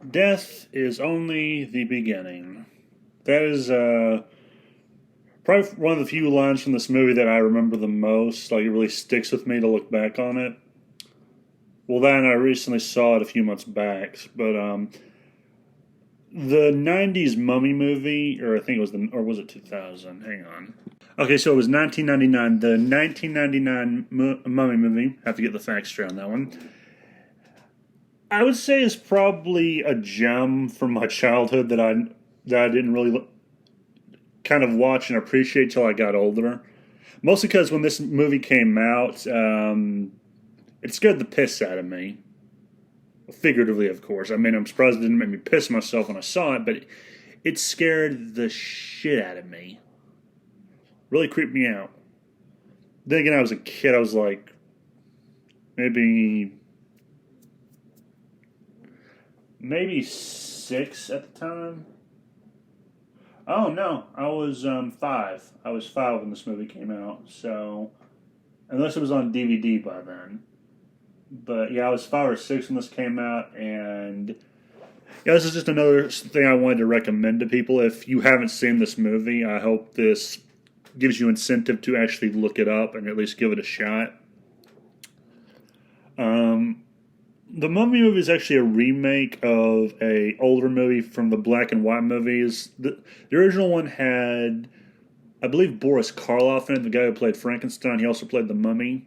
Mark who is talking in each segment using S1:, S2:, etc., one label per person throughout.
S1: Death is only the beginning. That is probably one of the few lines from this movie that I remember the most. Like, it really sticks with me to look back on it. Well, then I recently saw it a few months back, but the '90s Mummy movie, or I think it was or was it 2000? Hang on. Okay, so it was 1999. The 1999 Mummy movie. Have to get the facts straight on that one. I would say is probably a gem from my childhood that I didn't really kind of watch and appreciate till I got older. Mostly because when this movie came out, it scared the piss out of me. Figuratively, of course. I mean, I'm surprised it didn't make me piss myself when I saw it, but it scared the shit out of me. Really creeped me out. Then again, I was a kid. I was like maybe maybe 6 at the time. Oh no, I was 5. I was 5 when this movie came out. So unless it was on DVD by then. But yeah, I was 5 or 6 when this came out, and yeah, this is just another thing I wanted to recommend to people. If you haven't seen this movie, I hope this gives you incentive to actually look it up and at least give it a shot. Um, the Mummy movie is actually a remake of a older movie from the black and white movies. The original one had, I believe, Boris Karloff in it, the guy who played Frankenstein. He also played the Mummy.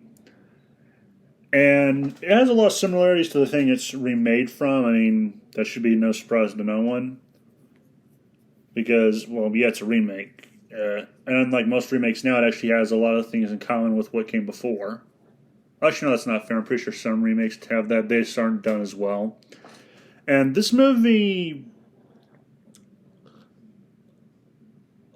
S1: And it has a lot of similarities to the thing it's remade from. I mean, that should be no surprise to no one. Because, well, yeah, it's a remake. And unlike most remakes now, it actually has a lot of things in common with what came before. Actually, no, that's not fair. I'm pretty sure some remakes have that. They just aren't done as well. And this movie...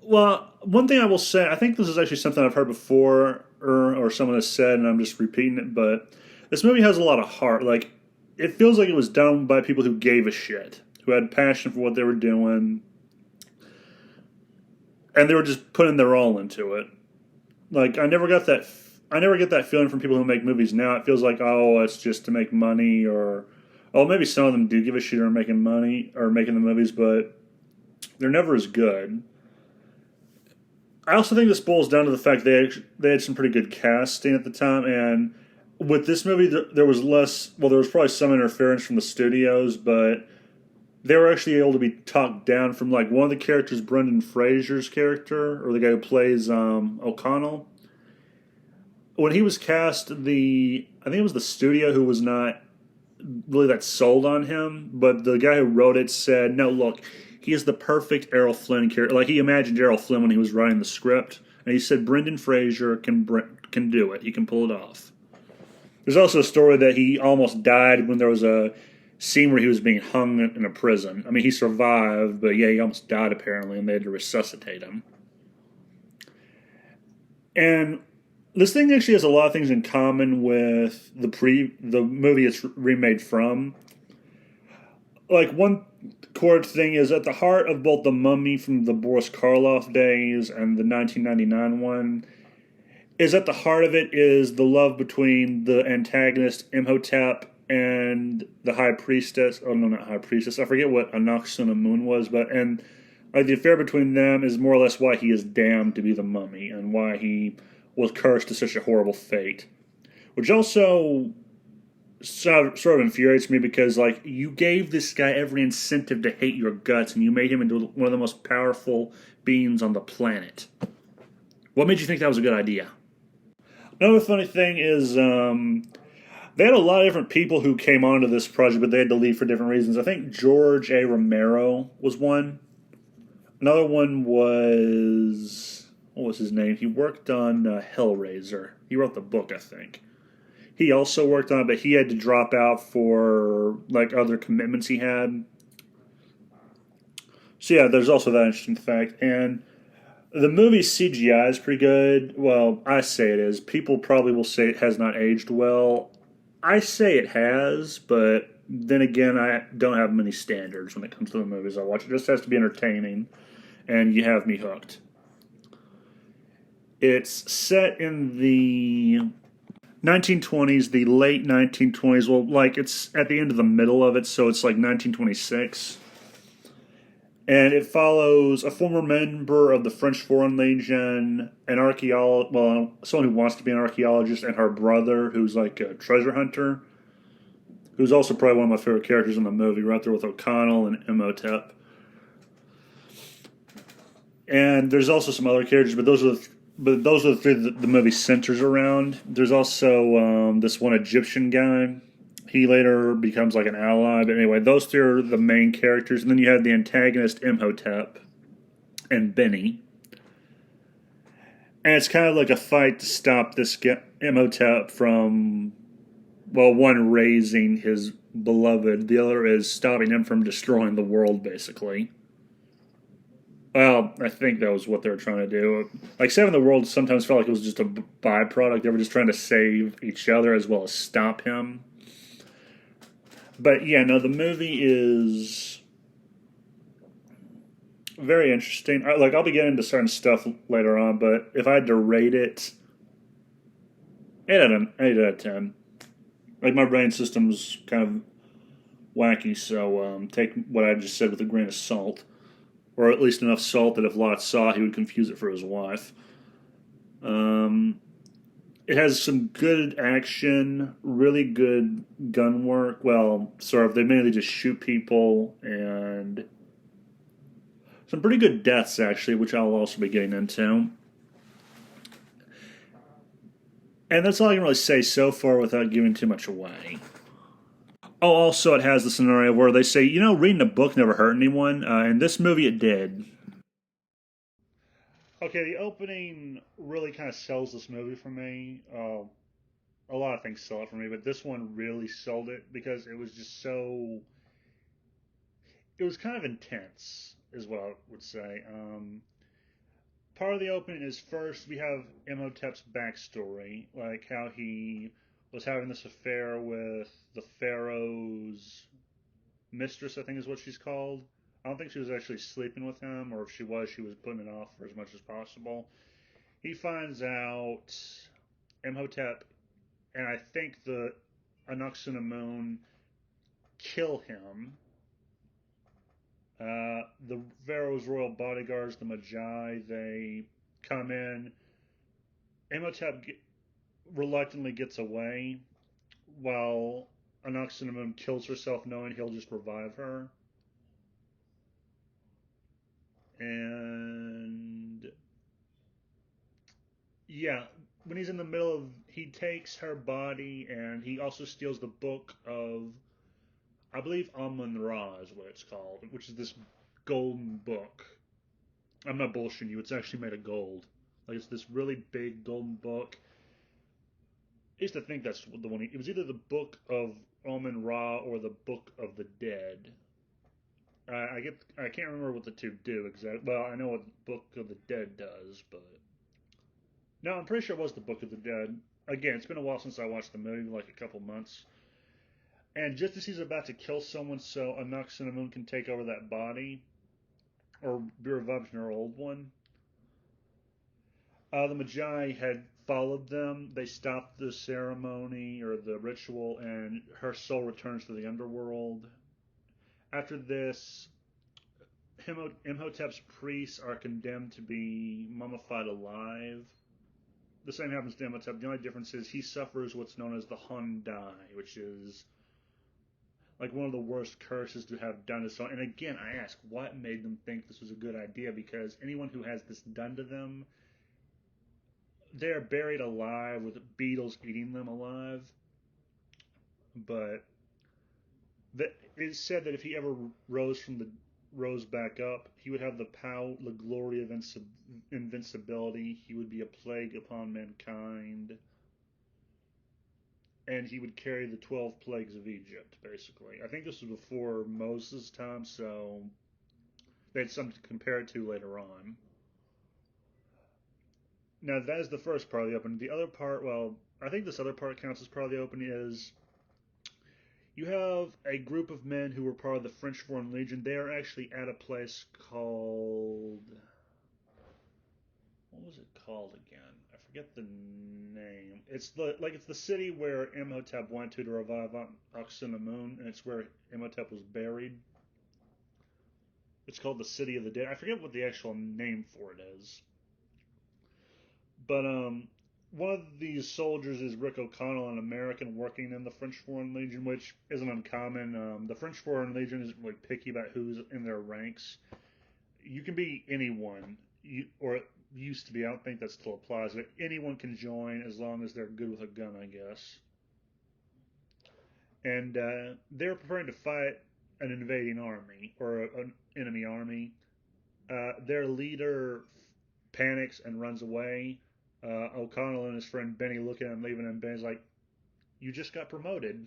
S1: Well, one thing I will say, I think this is actually something I've heard before, or someone has said, and I'm just repeating it, but this movie has a lot of heart. Like, it feels like it was done by people who gave a shit, who had passion for what they were doing, and they were just putting their all into it. Like, I never get that feeling from people who make movies now. It feels like, oh, it's just to make money, or oh, maybe some of them do give a shit or making money or making the movies, but they're never as good. I also think this boils down to the fact they had some pretty good casting at the time, and with this movie there was less. Well, there was probably some interference from the studios, but they were actually able to be talked down from, like, one of the characters, Brendan Fraser's character, or the guy who plays O'Connell. When he was cast, I think it was the studio who was not really that sold on him, but the guy who wrote it said, "No, look, he is the perfect Errol Flynn character." Like, he imagined Errol Flynn when he was writing the script, and he said Brendan Fraser can do it. He can pull it off. There's also a story that he almost died when there was a scene where he was being hung in a prison. I mean, he survived, but yeah, he almost died apparently, and they had to resuscitate him. And this thing actually has a lot of things in common with the movie it's remade from. Like, one core thing is at the heart of both the Mummy from the Boris Karloff days and the 1999 one. Is at the heart of it is the love between the antagonist Imhotep and the High Priestess. Oh no, not High Priestess. I forget what Anck-su-namun was, but and like the affair between them is more or less why he is damned to be the Mummy and why he was cursed to such a horrible fate. Which also sort of infuriates me because, like, you gave this guy every incentive to hate your guts and you made him into one of the most powerful beings on the planet. What made you think that was a good idea? Another funny thing is they had a lot of different people who came onto this project, but they had to leave for different reasons. I think George A. Romero was one. Another one was... what was his name? He worked on Hellraiser. He wrote the book, I think. He also worked on it, but he had to drop out for, like, other commitments he had. So yeah, there's also that interesting fact. And the movie's CGI is pretty good. Well, I say it is. People probably will say it has not aged well. I say it has, but then again, I don't have many standards when it comes to the movies I watch. It just has to be entertaining, and you have me hooked. It's set in the 1920s, the late 1920s. Well, like it's at the end of the middle of it, so it's like 1926. And it follows a former member of the French Foreign Legion, an archaeologist, well, someone who wants to be an archaeologist, and her brother, who's like a treasure hunter, who's also probably one of my favorite characters in the movie, right there with O'Connell and Imhotep. And there's also some other characters, but those are the three that the movie centers around. There's also this one Egyptian guy. He later becomes like an ally. But anyway, those three are the main characters. And then you have the antagonist Imhotep and Benny. And it's kind of like a fight to stop this Imhotep from, well, one raising his beloved. The other is stopping him from destroying the world, basically. Well, I think that was what they were trying to do. Like, saving the world sometimes felt like it was just a byproduct. They were just trying to save each other as well as stop him. But, yeah, no, the movie is very interesting. I'll be getting into certain stuff later on, but if I had to rate it, 8 out of 10. Like, my brain system's kind of wacky, so take what I just said with a grain of salt. Or at least enough salt that if Lot saw, he would confuse it for his wife. It has some good action, really good gun work. Well, sort of. They mainly just shoot people, and some pretty good deaths, actually, which I'll also be getting into. And that's all I can really say so far without giving too much away. Oh, also, it has the scenario where they say, reading a book never hurt anyone. In this movie, it did. Okay, the opening really kind of sells this movie for me. A lot of things sell it for me, but this one really sold it because it was just so. It was kind of intense, is what I would say. Part of the opening is first we have Imhotep's backstory, like how he was having this affair with the pharaoh's mistress, I think is what she's called. I don't think she was actually sleeping with him, or if she was putting it off for as much as possible. He finds out Imhotep and I think the Anuxinamun kill him. The Pharaoh's royal bodyguards, the Magi, they come in. Imhotep reluctantly gets away, while Anuxinamun kills herself, knowing he'll just revive her. And yeah, when he's in the middle of, he takes her body, and he also steals the book of, I believe Amun Ra is what it's called, which is this golden book. I'm not bullshitting you. It's actually made of gold. Like, it's this really big golden book. I used to think that's the one. It was either the Book of Amun Ra or the Book of the Dead. I can't remember what the two do exactly. Well, I know what the Book of the Dead does, but no, I'm pretty sure it was the Book of the Dead. Again, it's been a while since I watched the movie, like a couple months. And just as he's about to kill someone, so Anuxinamun can take over that body or be revived in her old one. The Magi had followed them. They stopped the ceremony or the ritual, and her soul returns to the underworld. After this, Imhotep's priests are condemned to be mummified alive. The same happens to Imhotep. The only difference is he suffers what's known as the Hun Dai, which is like one of the worst curses to have done to someone. And again, I ask, what made them think this was a good idea? Because anyone who has this done to them, they're buried alive with beetles eating them alive. But it's said that if he ever rose back up, he would have the power, the glory of invincibility. He would be a plague upon mankind, and he would carry the 12 plagues of Egypt. Basically, I think this was before Moses' time, so they had something to compare it to later on. Now that is the first part of the opening. The other part, well, I think this other part counts as part of the opening, is you have a group of men who were part of the French Foreign Legion. They are actually at a place called, what was it called again? I forget the name. It's the city where Imhotep went to revive Ankh-Senamun, and it's where Imhotep was buried. It's called the City of the Dead. I forget what the actual name for it is. But one of these soldiers is Rick O'Connell, an American working in the French Foreign Legion, which isn't uncommon. The French Foreign Legion isn't really picky about who's in their ranks. You can be anyone, or it used to be. I don't think that still applies, but anyone can join as long as they're good with a gun, I guess. And they're preparing to fight an invading army or an enemy army. Their leader panics and runs away. O'Connell and his friend Benny look at him leaving, and Benny's like, "You just got promoted."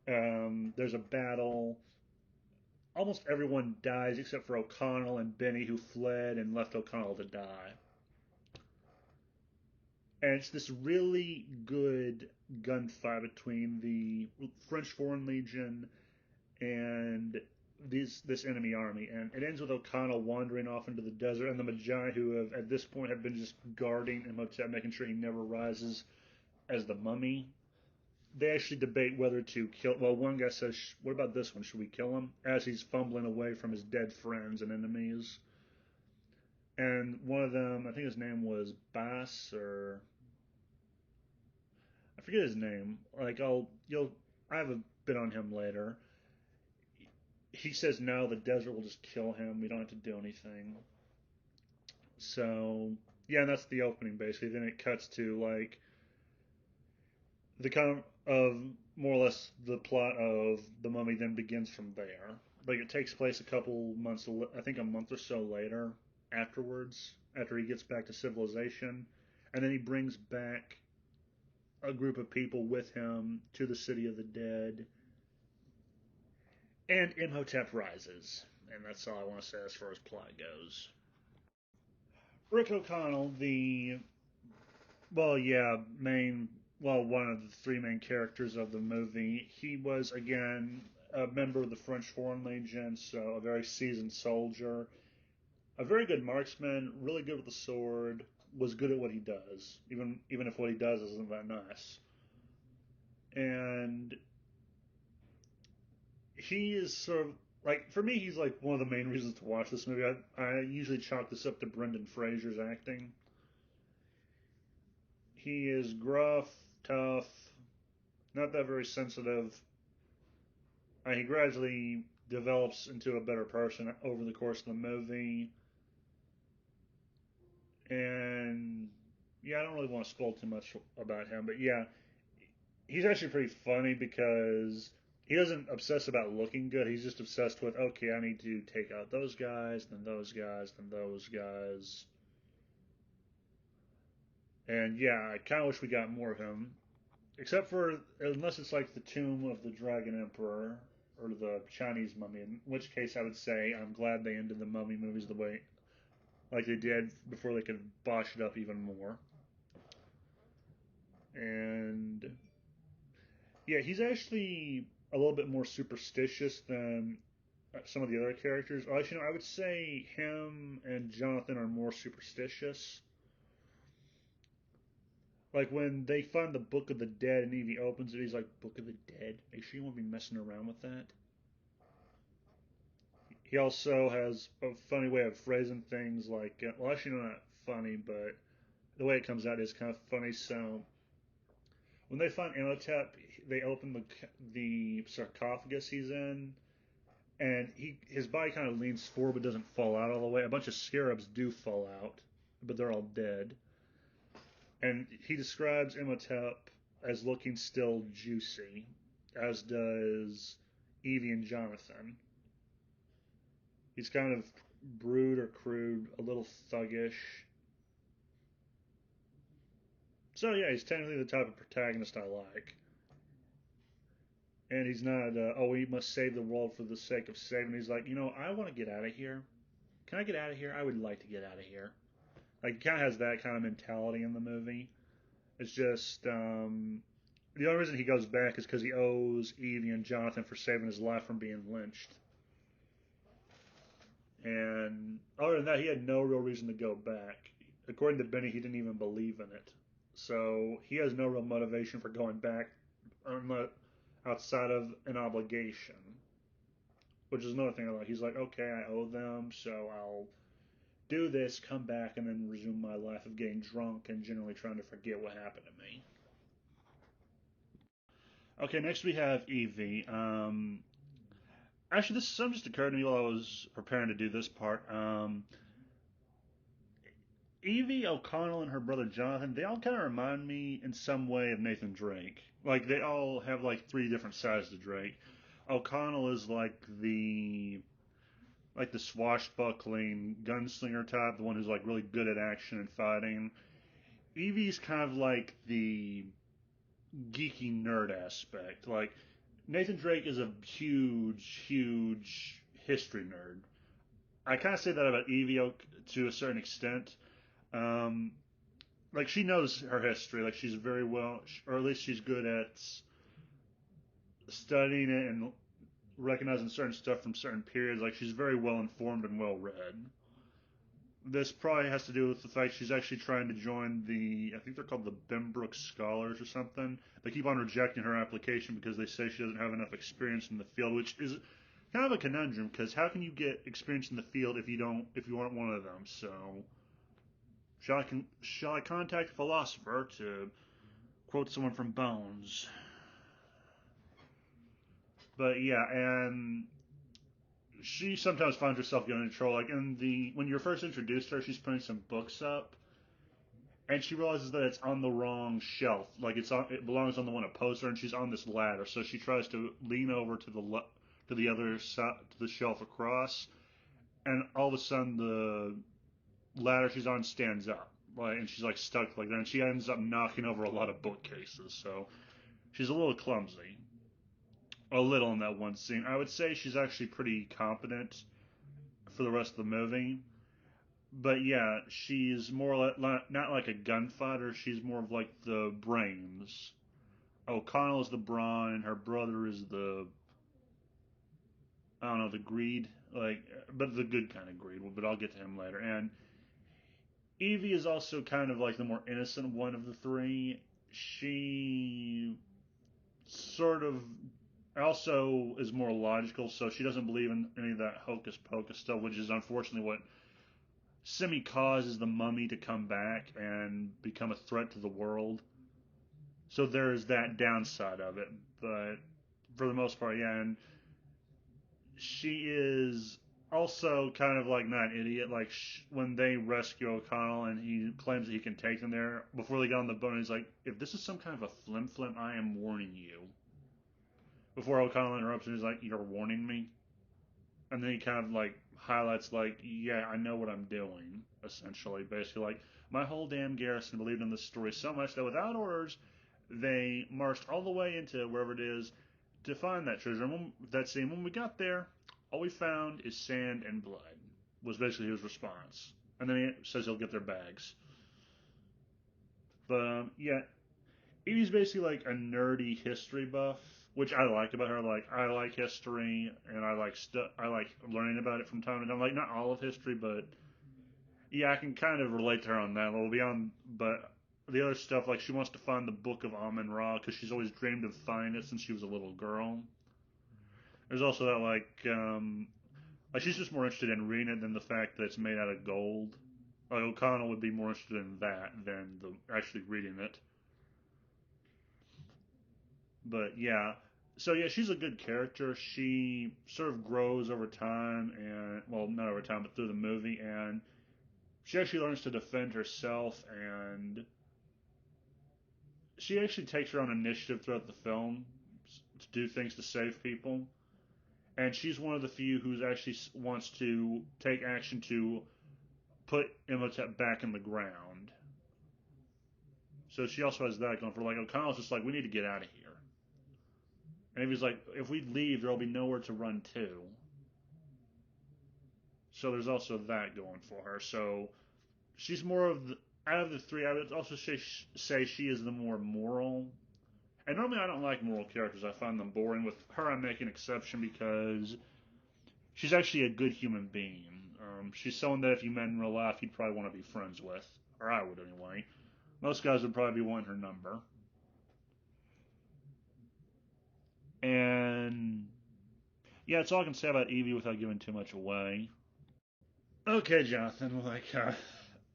S1: There's a battle. Almost everyone dies except for O'Connell and Benny, who fled and left O'Connell to die. And it's this really good gunfight between the French Foreign Legion and this enemy army, and it ends with O'Connell wandering off into the desert, and the Magi, who have at this point have been just guarding Imhotep, making sure he never rises as the mummy. They actually debate whether to kill. Well, one guy says, "What about this one? Should we kill him?" As he's fumbling away from his dead friends and enemies. And one of them, I think his name was Bass, or I forget his name. I have a bit on him later. He says no, the desert will just kill him. We don't have to do anything. So yeah, and that's the opening basically. Then it cuts to like the kind of more or less the plot of the Mummy then begins from there. Like it takes place a couple months, I think a month or so later afterwards, after he gets back to civilization, and then he brings back a group of people with him to the City of the Dead, and Imhotep rises. And that's all I want to say as far as plot goes. Rick O'Connell, one of the three main characters of the movie, he was again a member of the French Foreign Legion, so a very seasoned soldier, a very good marksman, really good with the sword, was good at what he does, even if what he does isn't that nice. And he is sort of like, for me, he's like one of the main reasons to watch this movie. I usually chalk this up to Brendan Fraser's acting. He is gruff, tough, not that very sensitive. He gradually develops into a better person over the course of the movie. And yeah, I don't really want to spoil too much about him, but yeah, he's actually pretty funny because he doesn't obsess about looking good. He's just obsessed with, okay, I need to take out those guys, then those guys, then those guys. And yeah, I kind of wish we got more of him. Except for, unless it's like the Tomb of the Dragon Emperor or the Chinese Mummy, in which case I would say I'm glad they ended the Mummy movies the way like they did before they could bosh it up even more. And yeah, he's actually a little bit more superstitious than some of the other characters. Or actually, no, I would say him and Jonathan are more superstitious. Like when they find the Book of the Dead and Evie opens it, he's like, "Book of the Dead? Are you sure you won't be messing around with that?" He also has a funny way of phrasing things like, well, actually, not funny, but the way it comes out is kind of funny. So when they find Imhotep, they open the sarcophagus he's in, and his body kind of leans forward but doesn't fall out all the way. A bunch of scarabs do fall out, but they're all dead. And he describes Imhotep as looking still juicy, as does Evie and Jonathan. He's kind of brute or crude, a little thuggish. So yeah, he's technically the type of protagonist I like. And he's not, he must save the world for the sake of saving. He's like, I want to get out of here. Can I get out of here? I would like to get out of here. Like, he kind of has that kind of mentality in the movie. It's just, the only reason he goes back is because he owes Evie and Jonathan for saving his life from being lynched. And other than that, he had no real reason to go back. according to Benny, he didn't even believe in it. So he has no real motivation for going back outside of an obligation, which is another thing I like. He's like, okay, I owe them, so I'll do this, come back, and then resume my life of getting drunk and generally trying to forget what happened to me. Okay, next we have Evie. Actually, this some just occurred to me while I was preparing to do this part. Evie O'Connell and her brother Jonathan, they all kind of remind me in some way of Nathan Drake. Like they all have like three different sides to Drake. O'Connell is like the swashbuckling gunslinger type, the one who's like really good at action and fighting. Evie's kind of like the geeky nerd aspect. Like Nathan Drake is a huge history nerd. I kind of say that about Evie to a certain extent. Um, like she knows her history. Like she's very well, or at least she's good at studying it and recognizing certain stuff from certain periods. Like she's very well informed and well read. This probably has to do with the fact she's actually trying to join I think they're called the Benbrook Scholars or something. They keep on rejecting her application because they say she doesn't have enough experience in the field, which is kind of a conundrum because how can you get experience in the field if you aren't one of them? So shall I contact a philosopher to quote someone from Bones? But yeah, and she sometimes finds herself getting in trouble. Like when you're first introduced to her, she's putting some books up, and she realizes that it's on the wrong shelf. Like it belongs on the one opposed her, and she's on this ladder. So she tries to lean over to the other side to the shelf across, and all of a sudden the ladder she's on stands up, like, and she's like stuck like that, and she ends up knocking over a lot of bookcases. So she's a little clumsy, a little in that one scene. I would say she's actually pretty competent for the rest of the movie. But yeah, she's more not like a gunfighter. She's more of like the brains. O'Connell is the brawn, and her brother is the I don't know the greed, like but the good kind of greed. But I'll get to him later. And Evie is also kind of like the more innocent one of the three. She sort of also is more logical, so she doesn't believe in any of that hocus pocus stuff, which is unfortunately what semi causes the mummy to come back and become a threat to the world. So there's that downside of it, but for the most part, yeah. And she is also kind of like not an idiot. Like when they rescue O'Connell and he claims that he can take them there, before they get on the boat, he's like, "If this is some kind of a flim flam, I am warning you." Before O'Connell interrupts him, he's like, "You're warning me." And then he kind of like highlights like, yeah, I know what I'm doing, essentially. Basically, like, my whole damn garrison believed in this story so much that without orders, they marched all the way into wherever it is to find that treasure. And when we got there, all we found is sand and blood, was basically his response. And then he says he'll get their bags. But yeah, Evie's basically like a nerdy history buff, which I like about her. Like I like history, and I like learning about it from time to time. Like not all of history, but yeah, I can kind of relate to her on that a little beyond. But the other stuff, like she wants to find the Book of Amun Ra because she's always dreamed of finding it since she was a little girl. There's also that like she's just more interested in reading it than the fact that it's made out of gold. Like O'Connell would be more interested in that than actually reading it. But yeah, so yeah, she's a good character. She sort of grows over time, and well, not over time, but through the movie, and she actually learns to defend herself, and she actually takes her own initiative throughout the film to do things to save people. And she's one of the few who actually wants to take action to put Imhotep back in the ground. So she also has that going for like O'Connell's just like we need to get out of here. And if he's like, if we leave, there'll be nowhere to run to. So there's also that going for her. So she's more of out of the three. I would also say she is the more moral. And normally I don't like moral characters. I find them boring. With her, I make an exception because she's actually a good human being. She's someone that if you met in real life, you'd probably want to be friends with. or I would anyway. Most guys would probably be wanting her number. And yeah, that's all I can say about Evie without giving too much away. Okay, Jonathan.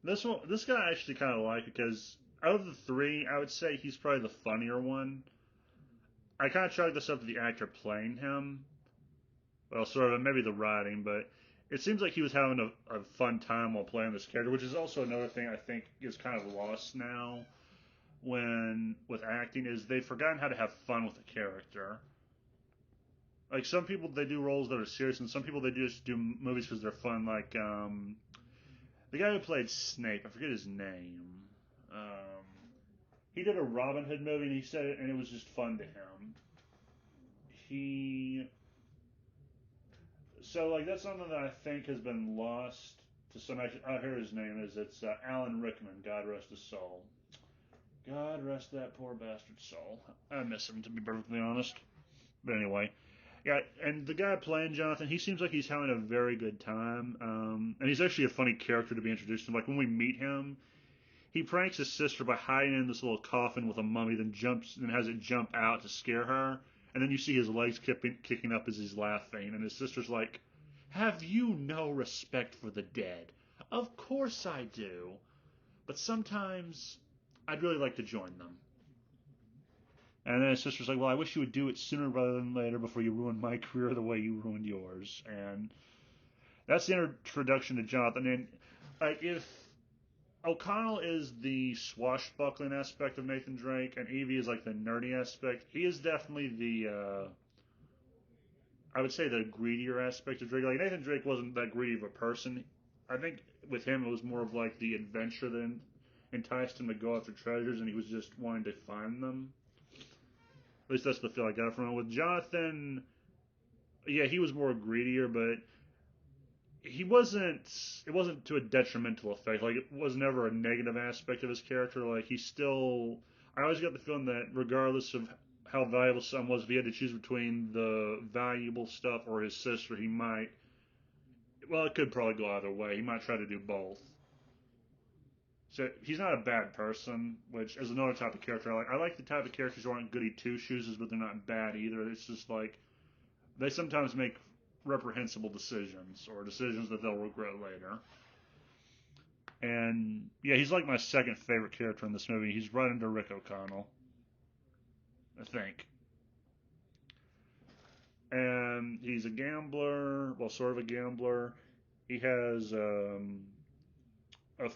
S1: This guy I actually kind of like because out of the three, I would say he's probably the funnier one. I kind of chalk this up to the actor playing him. Well, sort of, maybe the writing, but it seems like he was having a fun time while playing this character, which is also another thing I think is kind of lost now when with acting is they've forgotten how to have fun with a character. Like some people, they do roles that are serious, and some people they just do movies because they're fun. Like the guy who played Snape, I forget his name. Um, he did a Robin Hood movie, and he said it, and it was just fun to him. He So like that's something that I think has been lost to some. I hear his name is it's Alan Rickman. God rest his soul. God rest that poor bastard's soul. I miss him to be perfectly honest. But anyway, yeah. And the guy playing Jonathan, he seems like he's having a very good time. And he's actually a funny character to be introduced to. Like when we meet him, he pranks his sister by hiding in this little coffin with a mummy, then jumps and has it jump out to scare her. And then you see his legs kicking up as he's laughing, and his sister's like, "Have you no respect for the dead?" Of course I do, but sometimes I'd really like to join them. And then his sister's like, "Well, I wish you would do it sooner rather than later before you ruin my career the way you ruined yours." And that's the introduction to Jonathan. And like if O'Connell is the swashbuckling aspect of Nathan Drake, and Evie is like the nerdy aspect. He is definitely I would say, the greedier aspect of Drake. Like Nathan Drake wasn't that greedy of a person. I think with him it was more of like the adventure that enticed him to go after treasures, and he was just wanting to find them. At least that's the feel I got from him. With Jonathan, yeah, he was more greedier, but he wasn't. It wasn't to a detrimental effect. Like it was never a negative aspect of his character. Like he still. I always got the feeling that regardless of how valuable Son was, if he had to choose between the valuable stuff or his sister, he might. Well, it could probably go either way. He might try to do both. So he's not a bad person, which is another type of character I like. I like the type of characters who aren't goody two shoes, but they're not bad either. It's just like they sometimes make reprehensible decisions or decisions that they'll regret later. And yeah, he's like my second favorite character in this movie. He's right under Rick O'Connell, I think. And he's a gambler, well, sort of a gambler. He has a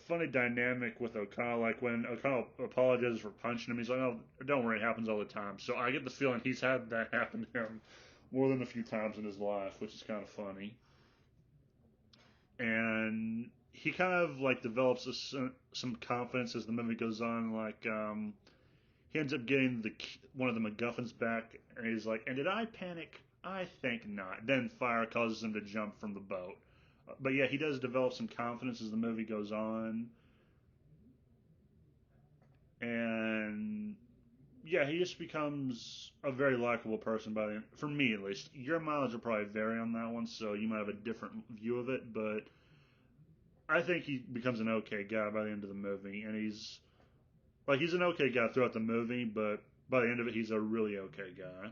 S1: funny dynamic with O'Connell. Like when O'Connell apologizes for punching him, he's like, "Oh, don't worry, it happens all the time." So I get the feeling he's had that happen to him more than a few times in his life, which is kind of funny. And he kind of like develops some confidence as the movie goes on. Like he ends up getting the one of the McGuffins back, and he's like, "And did I panic? I think not." Then fire causes him to jump from the boat. But yeah, he does develop some confidence as the movie goes on, and yeah, he just becomes a very likable person by the end, for me at least. Your mileage will probably vary on that one, so you might have a different view of it, but I think he becomes an okay guy by the end of the movie, and he's an okay guy throughout the movie, but by the end of it, he's a really okay guy.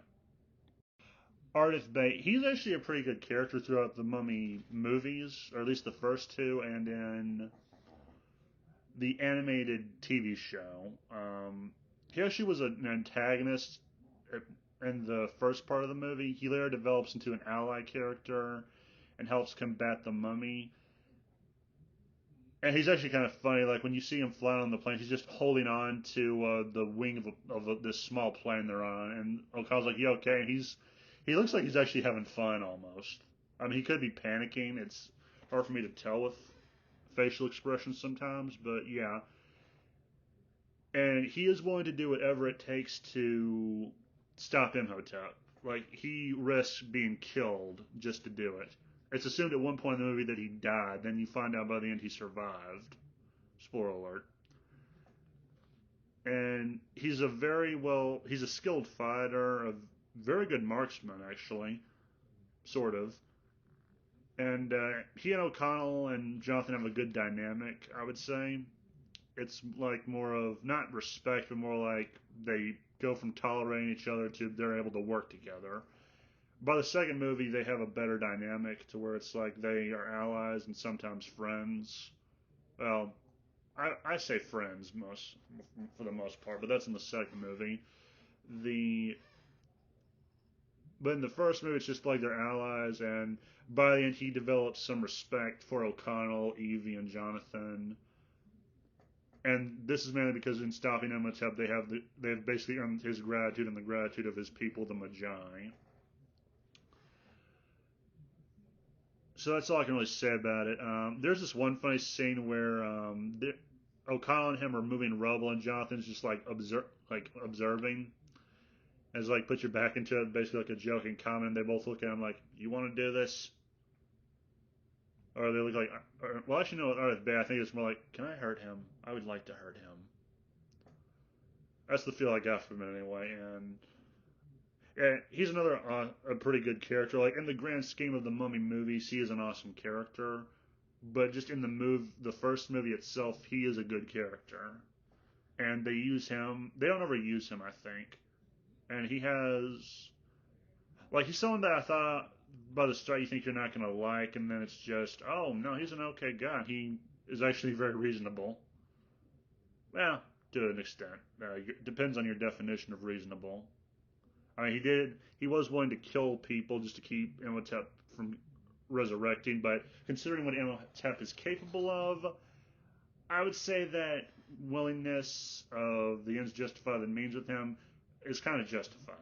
S1: Ardith Bate, he's actually a pretty good character throughout the Mummy movies, or at least the first two, and in the animated TV show. He actually was an antagonist in the first part of the movie. Hilaire develops into an ally character and helps combat the Mummy. And he's actually kind of funny. Like when you see him flying on the plane, he's just holding on to the wing of this small plane they're on. And O'Connell's like, "You okay?" And he looks like he's actually having fun almost. I mean, he could be panicking. It's hard for me to tell with facial expressions sometimes, but yeah. And he is willing to do whatever it takes to stop Imhotep. Like he risks being killed just to do it. It's assumed at one point in the movie that he died. Then you find out by the end he survived. Spoiler alert. And he's a skilled fighter, a very good marksman actually, sort of. And he and O'Connell and Jonathan have a good dynamic, I would say. it's like more of not respect, but more like they go from tolerating each other to they're able to work together. By the second movie, they have a better dynamic to where it's like they are allies and sometimes friends. Well, I say friends most for the most part, but that's in the second movie. The But in the first movie, it's just like they're allies, and by the end, he develops some respect for O'Connell, Evie, and Jonathan. And this is mainly because in stopping Imhotep, they have basically earned his gratitude and the gratitude of his people, the Magi. So that's all I can really say about it. There's this one funny scene where O'Connell and him are moving rubble, and Jonathan's just like observing, as like put your back into it, basically like a joking comment. They both look at him like, "You want to do this?" Or they look like, well, actually, no, it's bad. I think it's more like, "Can I hurt him? I would like to hurt him." That's the feel I got from it anyway. And yeah, he's another a pretty good character. Like in the grand scheme of the Mummy movies, he is an awesome character. But just in the first movie itself, he is a good character. And they use him. They don't ever use him, I think. And he has, like, he's someone that I thought by the start you think you're not gonna like, and then it's just, oh no, he's an okay guy. He is actually very reasonable. Well, to an extent, depends on your definition of reasonable. I mean, he was willing to kill people just to keep Imhotep from resurrecting, but considering what Imhotep is capable of, I would say that willingness of the ends justify the means with him is kind of justified.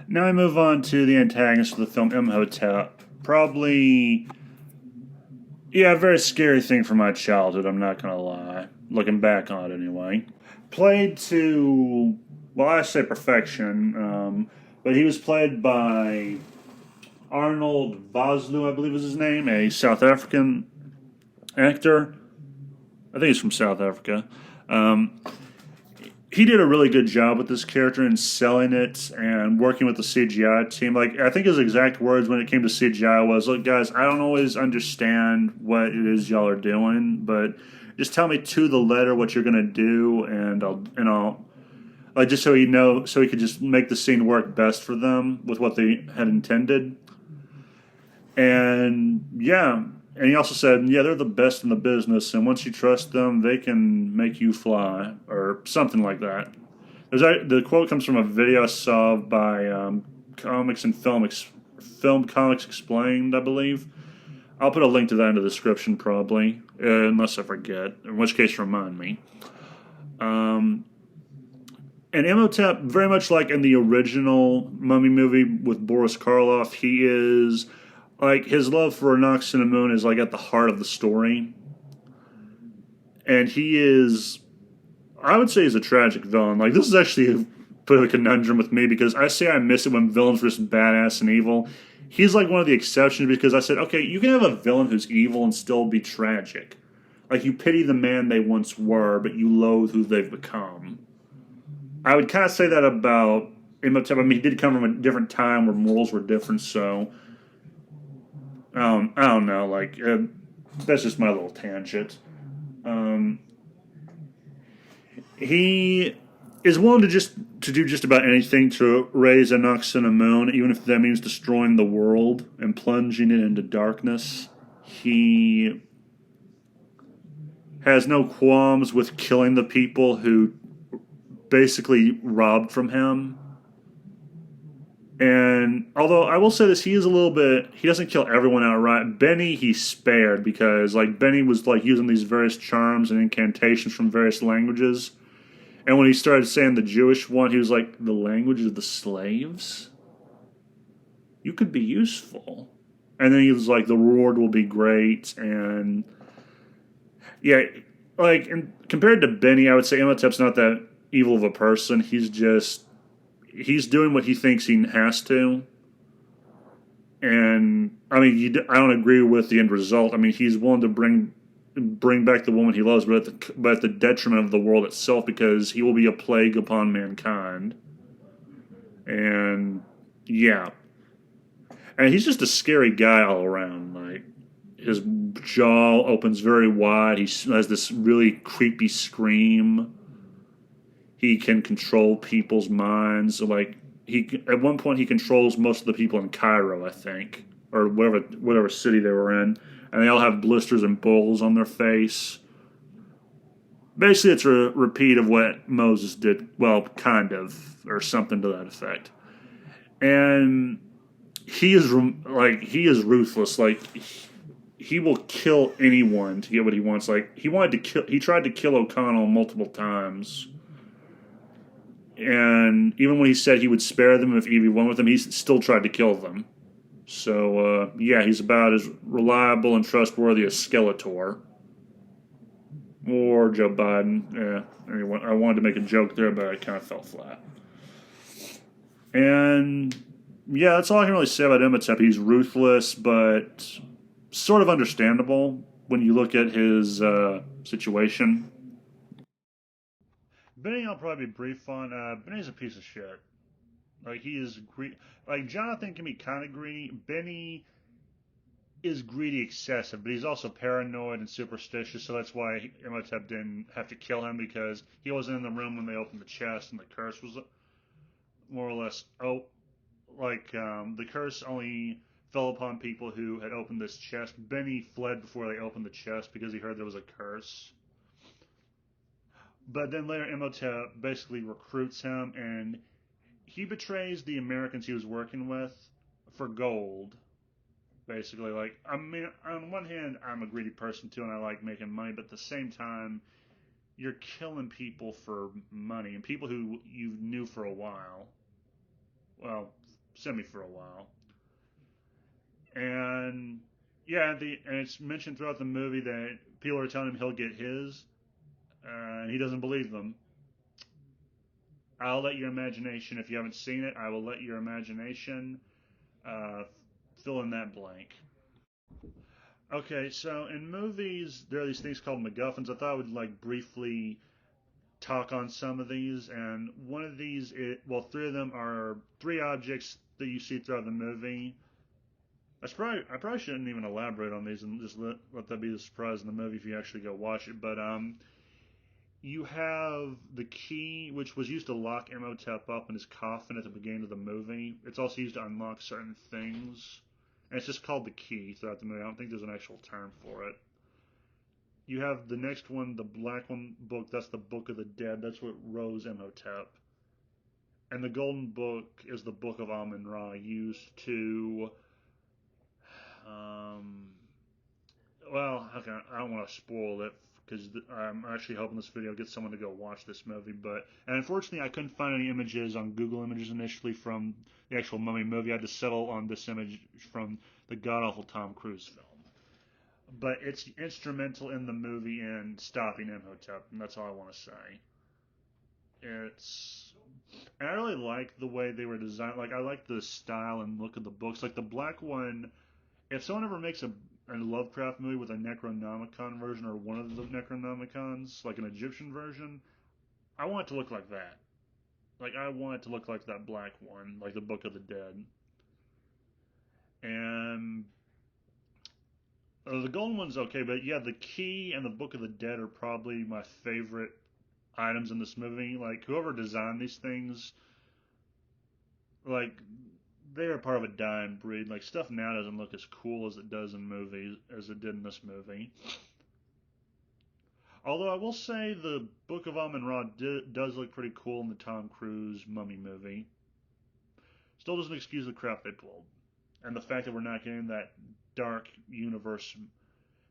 S1: Now I move on to the antagonist of the film, Imhotep. Probably, yeah, a very scary thing from my childhood, I'm not going to lie. Looking back on it anyway. Played to, well, I say perfection, but he was played by Arnold Vosloo, I believe is his name, a South African actor. I think he's from South Africa. Um, he did a really good job with this character and selling it and working with the CGI team. Like, I think his exact words when it came to CGI was, "Look, guys, I don't always understand what it is y'all are doing, but just tell me to the letter what you're gonna do, and I'll like just so you know, so he could just make the scene work best for them with what they had intended." And yeah, and he also said, "Yeah, they're the best in the business, and once you trust them, they can make you fly," or something like that. The quote comes from a video I saw by Comics and Film Comics Explained, I believe. I'll put a link to that in the description probably, unless I forget. In which case, remind me. Um, and Imhotep, very much like in the original Mummy movie with Boris Karloff, he is like his love for Moon is like at the heart of the story, and he is, I would say, he's a tragic villain. Like this is actually a bit of a conundrum with me because I say I miss it when villains are just badass and evil. He's like one of the exceptions because I said, okay, you can have a villain who's evil and still be tragic. Like you pity the man they once were, but you loathe who they've become. I would kind of say that about Imhotep. I mean, he did come from a different time where morals were different, so I don't know. Like that's just my little tangent. Um, he is willing to do just about anything to raise a Moon, even if that means destroying the world and plunging it into darkness. He has no qualms with killing the people who basically robbed from him. And although I will say this, he doesn't kill everyone outright. Benny he spared because like Benny was like using these various charms and incantations from various languages. And when he started saying the Jewish one, he was like, "The language of the slaves? You could be useful." And then he was like, "The reward will be great." And yeah, like and compared to Benny, I would say Imhotep's not that evil of a person. He's doing what he thinks he has to. And I mean, I don't agree with the end result. I mean, he's willing to bring back the woman he loves, but at the detriment of the world itself, because he will be a plague upon mankind. And yeah, and he's just a scary guy all around. Like his jaw opens very wide. He has this really creepy scream. He can control people's minds. Like he, at one point, he controls most of the people in Cairo, I think, or whatever city they were in, and they all have blisters and boils on their face. Basically, it's a repeat of what Moses did. Well, kind of, or something to that effect. And he is ruthless. Like he will kill anyone to get what he wants. Like he tried to kill O'Connell multiple times, and even when he said he would spare them if Evie went with him, he still tried to kill them. So yeah, he's about as reliable and trustworthy as Skeletor or Joe Biden. Yeah, anyway, I wanted to make a joke there, but I kind of fell flat. And yeah, that's all I can really say about Imhotep. He's ruthless, but sort of understandable when you look at his situation. Benny, I'll probably be brief on. Benny's a piece of shit. Like he is like Jonathan can be kind of greedy. Benny is greedy excessive, but he's also paranoid and superstitious. So that's why Imhotep didn't have to kill him because he wasn't in the room when they opened the chest and the curse was more or less the curse only fell upon people who had opened this chest. Benny fled before they opened the chest because he heard there was a curse. But then later Imhotep basically recruits him and he betrays the Americans he was working with for gold. Basically, like, I mean, on one hand, I'm a greedy person too and I like making money, but at the same time, you're killing people for money and people who you knew for a while. Well, semi for a while. And yeah, and it's mentioned throughout the movie that people are telling him he'll get his, and he doesn't believe them. I'll let your imagination, if you haven't seen it, I will let your imagination uh, fill in that blank. Okay, so in movies, there are these things called McGuffins. I thought I would like briefly talk on some of these, and one of these, three of them are three objects that you see throughout the movie. I probably shouldn't even elaborate on these and just let that be the surprise in the movie if you actually go watch it. But you have the key, which was used to lock Imhotep up in his coffin at the beginning of the movie. It's also used to unlock certain things. And it's just called the key throughout the movie. I don't think there's an actual term for it. You have the next one, the black one book. That's the Book of the Dead. That's what rose Imhotep. And the golden book is the Book of Amun-Ra, used to um, okay, I don't want to spoil it because I'm actually hoping this video gets someone to go watch this movie. And unfortunately, I couldn't find any images on Google Images initially from the actual Mummy movie. I had to settle on this image from the god awful Tom Cruise film. But it's instrumental in the movie in stopping Imhotep, and that's all I want to say. And I really like the way they were designed. Like I like the style and look of the books. Like the black one, if someone ever makes a Lovecraft movie with a Necronomicon version or one of the Necronomicons, like an Egyptian version, I want it to look like that. Like I want it to look like that black one, like the Book of the Dead. And the golden one's okay, but yeah, the key and the Book of the Dead are probably my favorite items in this movie. Like whoever designed these things, like they are part of a dying breed. Like stuff now doesn't look as cool as it does in movies as it did in this movie. Although I will say the Book of Amun-Ra does look pretty cool in the Tom Cruise Mummy movie. Still doesn't excuse the crap they pulled. And the fact that we're not getting that dark universe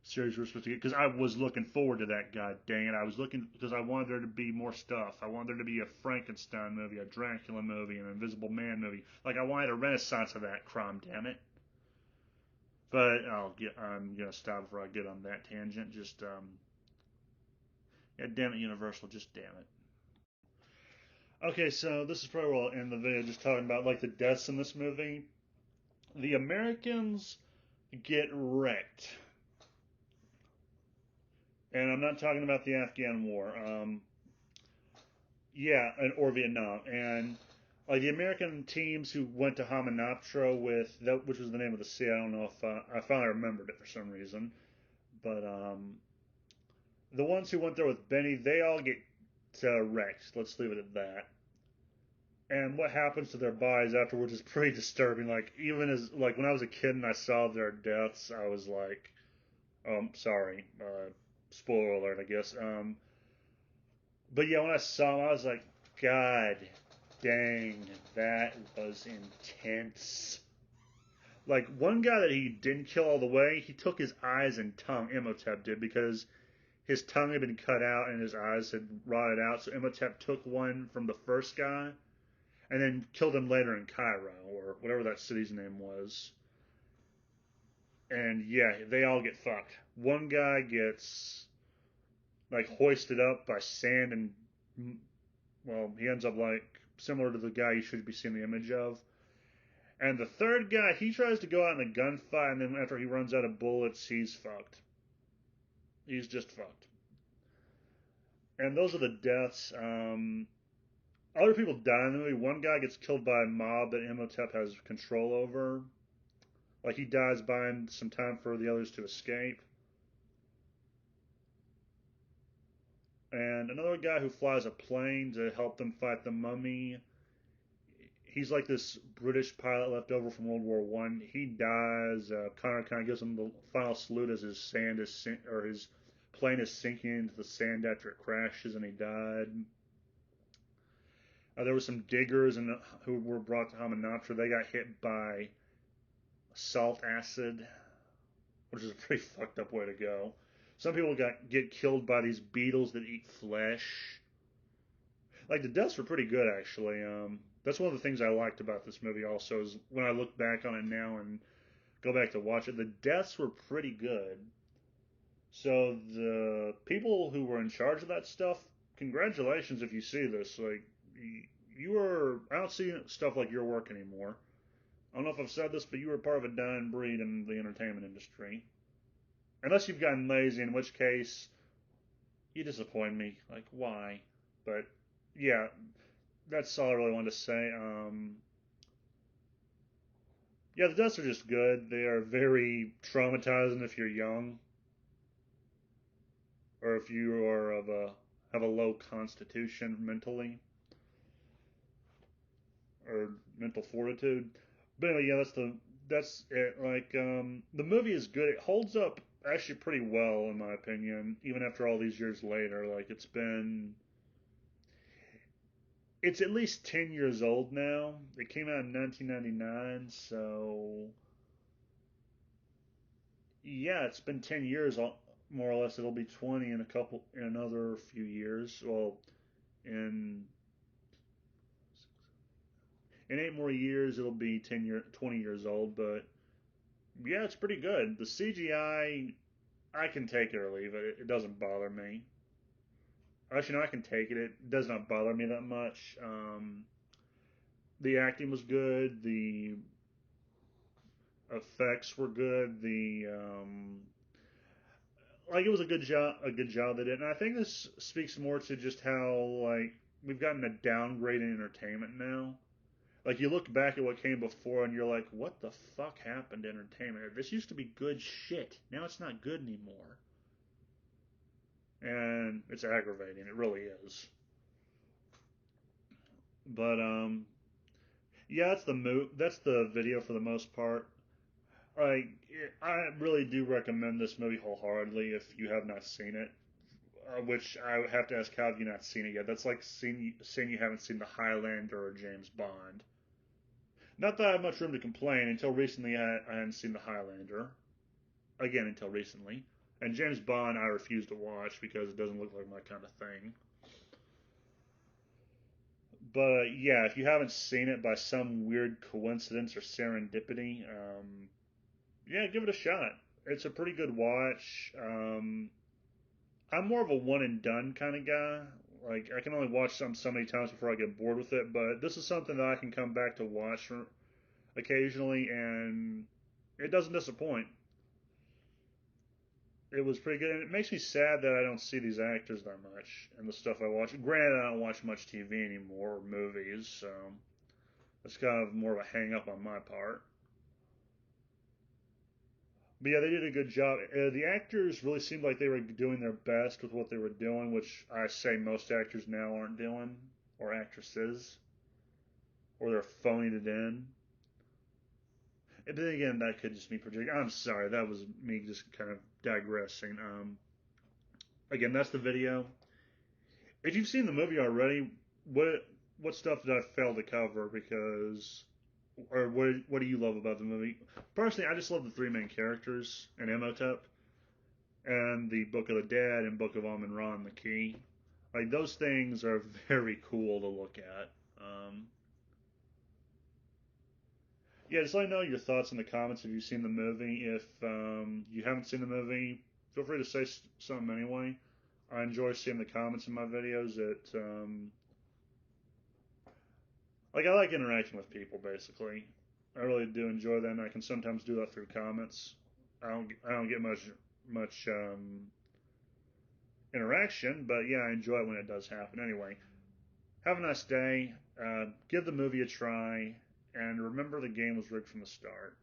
S1: series we're supposed to get. Because I was looking forward to that, god dang it. I was looking, because I wanted there to be more stuff. I wanted there to be a Frankenstein movie, a Dracula movie, an Invisible Man movie. Like, I wanted a renaissance of that, crime, damn it. But I'm going to stop before I get on that tangent. Just, yeah, damn it, Universal, just damn it. Okay, so this is probably where I'll end the video, just talking about like the deaths in this movie. The Americans get wrecked, and I'm not talking about the Afghan War. Yeah, or Vietnam, and like the American teams who went to Hamunaptro with that, which was the name of the sea. I don't know if I finally remembered it for some reason. But the ones who went there with Benny, they all get wrecked. Let's leave it at that. And what happens to their bodies afterwards is pretty disturbing. Like even as like when I was a kid and I saw their deaths, I was like, sorry, spoiler alert, I guess. But yeah, when I saw him, I was like, God dang, that was intense. Like one guy that he didn't kill all the way, he took his eyes and tongue. Imhotep did because his tongue had been cut out and his eyes had rotted out. So Imhotep took one from the first guy and then killed him later in Cairo or whatever that city's name was. And yeah, they all get fucked. One guy gets like hoisted up by sand and well, he ends up like similar to the guy you should be seeing the image of. And the third guy, he tries to go out in a gunfight, and then after he runs out of bullets, he's fucked. He's just fucked. And those are the deaths. Other people die in the movie. One guy gets killed by a mob that Imhotep has control over. Like he dies buying some time for the others to escape. And another guy who flies a plane to help them fight the mummy. He's like this British pilot left over from World War One. He dies. Connor kind of gives him the final salute as his his plane is sinking into the sand after it crashes, and he died. There were some diggers who were brought to Hamunaptra. They got hit by salt acid, which is a pretty fucked up way to go. Some people get killed by these beetles that eat flesh. Like the deaths were pretty good actually. That's one of the things I liked about this movie also is when I look back on it now and go back to watch it, the deaths were pretty good. So the people who were in charge of that stuff, congratulations if you see this. Like you are, I don't see stuff like your work anymore. I don't know if I've said this, but you were part of a dying breed in the entertainment industry. Unless you've gotten lazy, in which case you disappoint me. Like why? But yeah, that's all I really wanted to say. Yeah, the deaths are just good. They are very traumatizing if you're young, or if you are have a low constitution mentally or mental fortitude. But anyway, yeah, that's it. Like the movie is good. It holds up actually pretty well in my opinion, even after all these years later. Like it's at least 10 years old now. It came out in 1999, so yeah, it's been 10 years more or less. It'll be 20 in another few years. Well, in in 8 more years it'll be 20 years old, but yeah, it's pretty good. The CGI, I can take it or leave it. It doesn't bother me. Actually, no, I can take it. It does not bother me that much. The acting was good. The effects were good. The like it was a good job they did. And I think this speaks more to just how like we've gotten a downgrade in entertainment now. Like you look back at what came before and you're like, what the fuck happened to entertainment? This used to be good shit. Now it's not good anymore. And it's aggravating. It really is. But yeah, that's the video for the most part. I really do recommend this movie wholeheartedly if you have not seen it. Which I have to ask, how have you not seen it yet? That's like saying you haven't seen The Highlander or James Bond. Not that I have much room to complain. Until recently, I hadn't seen The Highlander. Again, until recently. And James Bond, I refuse to watch because it doesn't look like my kind of thing. But yeah, if you haven't seen it by some weird coincidence or serendipity, yeah, give it a shot. It's a pretty good watch. I'm more of a one and done kind of guy. Like I can only watch something so many times before I get bored with it. But this is something that I can come back to watch occasionally, and it doesn't disappoint. It was pretty good, and it makes me sad that I don't see these actors that much in the stuff I watch. Granted, I don't watch much TV anymore or movies, so that's kind of more of a hang up on my part. But yeah, they did a good job. The actors really seemed like they were doing their best with what they were doing, which I say most actors now aren't doing, or actresses, or they're phoning it in. And then again, that could just be projecting. I'm sorry, that was me just kind of digressing. Again, that's the video. If you've seen the movie already, what stuff did I fail to cover? Because, or what do you love about the movie? Personally, I just love the three main characters and Imhotep, and the Book of the Dead and Book of Amun Ra and the Key. Like those things are very cool to look at. Yeah, just let me know your thoughts in the comments if you've seen the movie. If you haven't seen the movie, feel free to say something anyway. I enjoy seeing the comments in my videos. I like interacting with people. Basically, I really do enjoy that, and I can sometimes do that through comments. I don't get much interaction, but yeah, I enjoy it when it does happen. Anyway, have a nice day. Give the movie a try, and remember the game was rigged from the start.